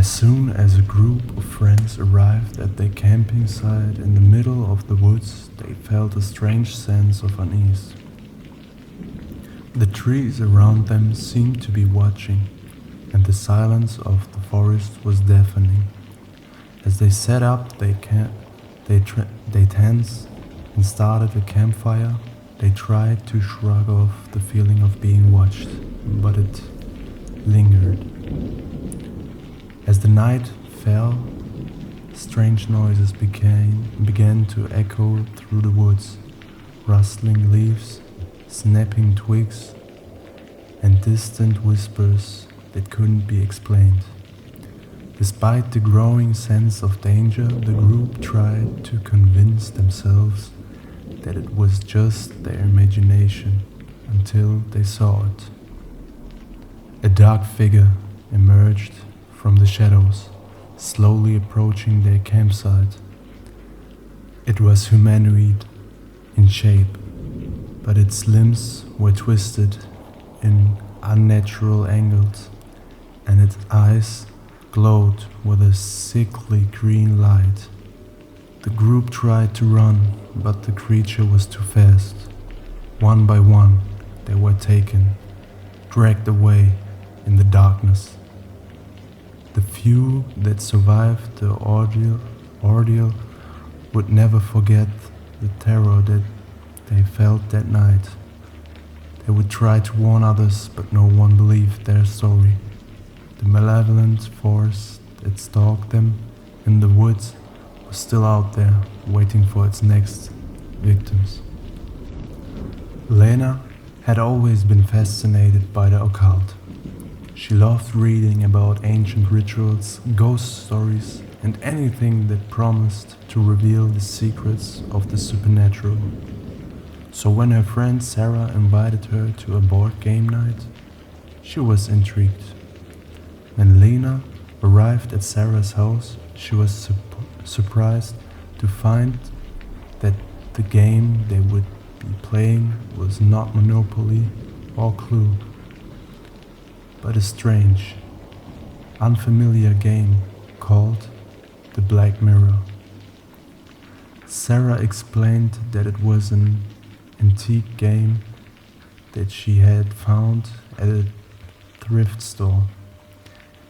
As soon as a group of friends arrived at their camping site in the middle of the woods, they felt a strange sense of unease. The trees around them seemed to be watching, and the silence of the forest was deafening. As they set up their tents and started a campfire, they tried to shrug off the feeling of being watched, but it lingered. As the night fell, strange noises began to echo through the woods, rustling leaves, snapping twigs, and distant whispers that couldn't be explained. Despite the growing sense of danger, the group tried to convince themselves that it was just their imagination until they saw it. A dark figure emerged from the shadows, slowly approaching their campsite. It was humanoid in shape, but its limbs were twisted in unnatural angles, and its eyes glowed with a sickly green light. The group tried to run, but the creature was too fast. One by one, they were taken, dragged away in the darkness. The few that survived the ordeal would never forget the terror that they felt that night. They would try to warn others, but no one believed their story. The malevolent force that stalked them in the woods was still out there, waiting for its next victims. Lena had always been fascinated by the occult. She loved reading about ancient rituals, ghost stories, and anything that promised to reveal the secrets of the supernatural. So when her friend Sarah invited her to a board game night, she was intrigued. When Lena arrived at Sarah's house, she was surprised to find that the game they would be playing was not Monopoly or Clue, but a strange, unfamiliar game called the Black Mirror. Sarah explained that it was an antique game that she had found at a thrift store,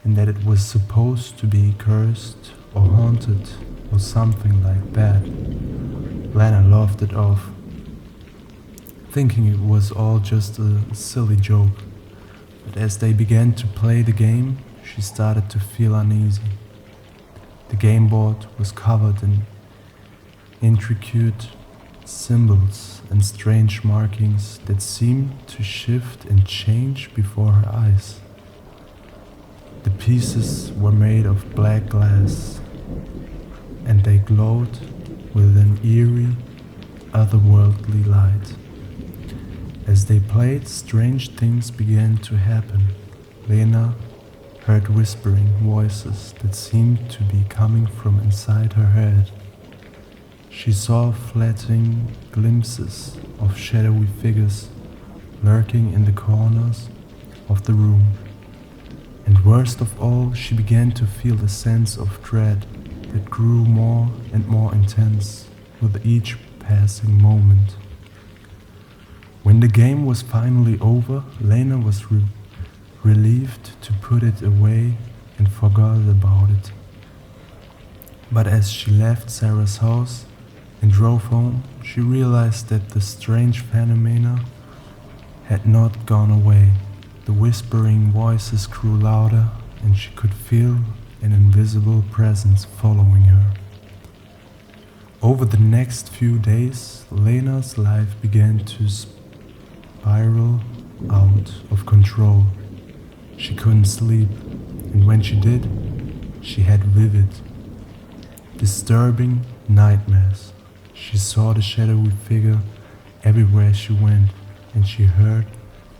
and that it was supposed to be cursed or haunted or something like that. Lena laughed it off, thinking it was all just a silly joke. But as they began to play the game, she started to feel uneasy. The game board was covered in intricate symbols and strange markings that seemed to shift and change before her eyes. The pieces were made of black glass, and they glowed with an eerie, otherworldly light. As they played, strange things began to happen. Lena heard whispering voices that seemed to be coming from inside her head. She saw fleeting glimpses of shadowy figures lurking in the corners of the room. And worst of all, she began to feel a sense of dread that grew more and more intense with each passing moment. When the game was finally over, Lena was relieved to put it away and forgot about it. But as she left Sarah's house and drove home, she realized that the strange phenomena had not gone away. The whispering voices grew louder, and she could feel an invisible presence following her. Over the next few days, Lena's life began to spiral out of control. She couldn't sleep, and when she did, she had vivid, disturbing nightmares. She saw the shadowy figure everywhere she went, and she heard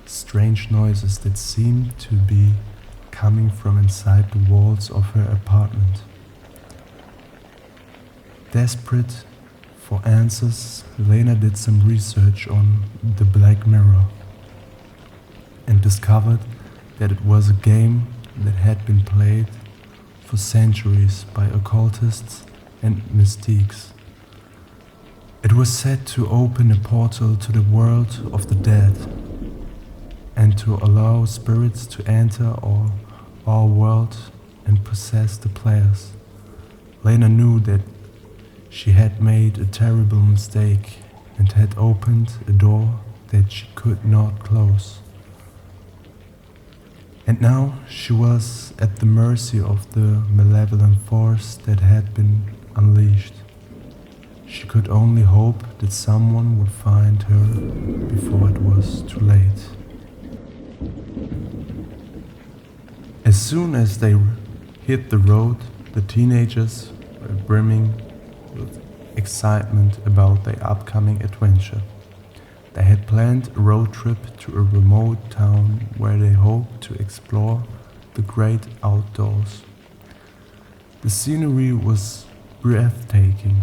strange noises that seemed to be coming from inside the walls of her apartment. Desperate for answers, Lena did some research on the Black Mirror and discovered that it was a game that had been played for for centuries by occultists and mystics. It was said to open a portal to the world of the dead and to allow spirits to enter our world and possess the players. Lena knew that she had made a terrible mistake and had opened a door that she could not close. And now she was at the mercy of the malevolent force that had been unleashed. She could only hope that someone would find her before it was too late. As soon as they hit the road, the teenagers were brimming with excitement about their upcoming adventure. They had planned a road trip to a remote town where they hoped to explore the great outdoors. The scenery was breathtaking,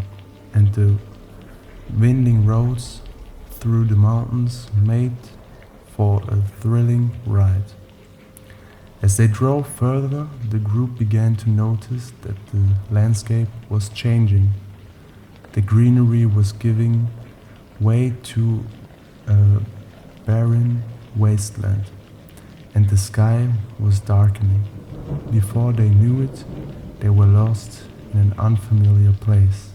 and the winding roads through the mountains made for a thrilling ride. As they drove further, the group began to notice that the landscape was changing. The greenery was giving way to a barren wasteland, and the sky was darkening. Before they knew it, they were lost in an unfamiliar place.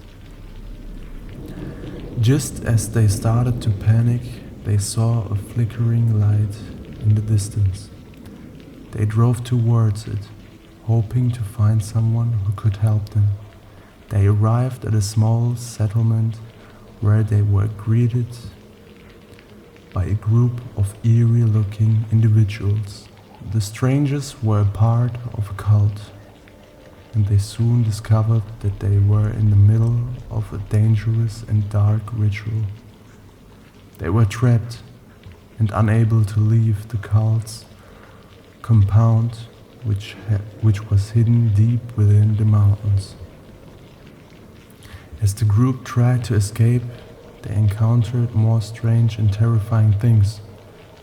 Just as they started to panic, they saw a flickering light in the distance. They drove towards it, hoping to find someone who could help them. They arrived at a small settlement where they were greeted by a group of eerie-looking individuals. The strangers were a part of a cult, and they soon discovered that they were in the middle of a dangerous and dark ritual. They were trapped and unable to leave the cult's compound, which was hidden deep within the mountains. As the group tried to escape, they encountered more strange and terrifying things,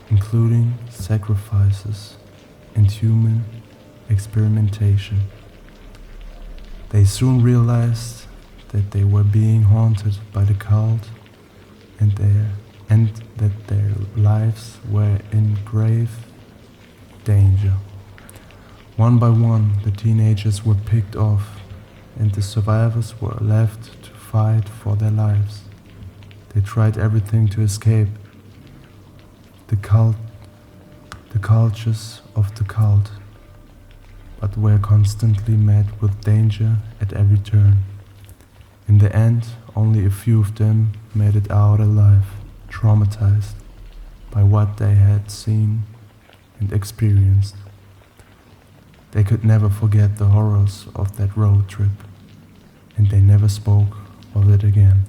including sacrifices and human experimentation. They soon realized that they were being haunted by the cult and that their lives were in grave danger. One by one, the teenagers were picked off, and the survivors were left to fight for their lives. They tried everything to escape the cultures of the cult, but were constantly met with danger at every turn. In the end, only a few of them made it out alive, traumatized by what they had seen and experienced. They could never forget the horrors of that road trip, and they never spoke of it again.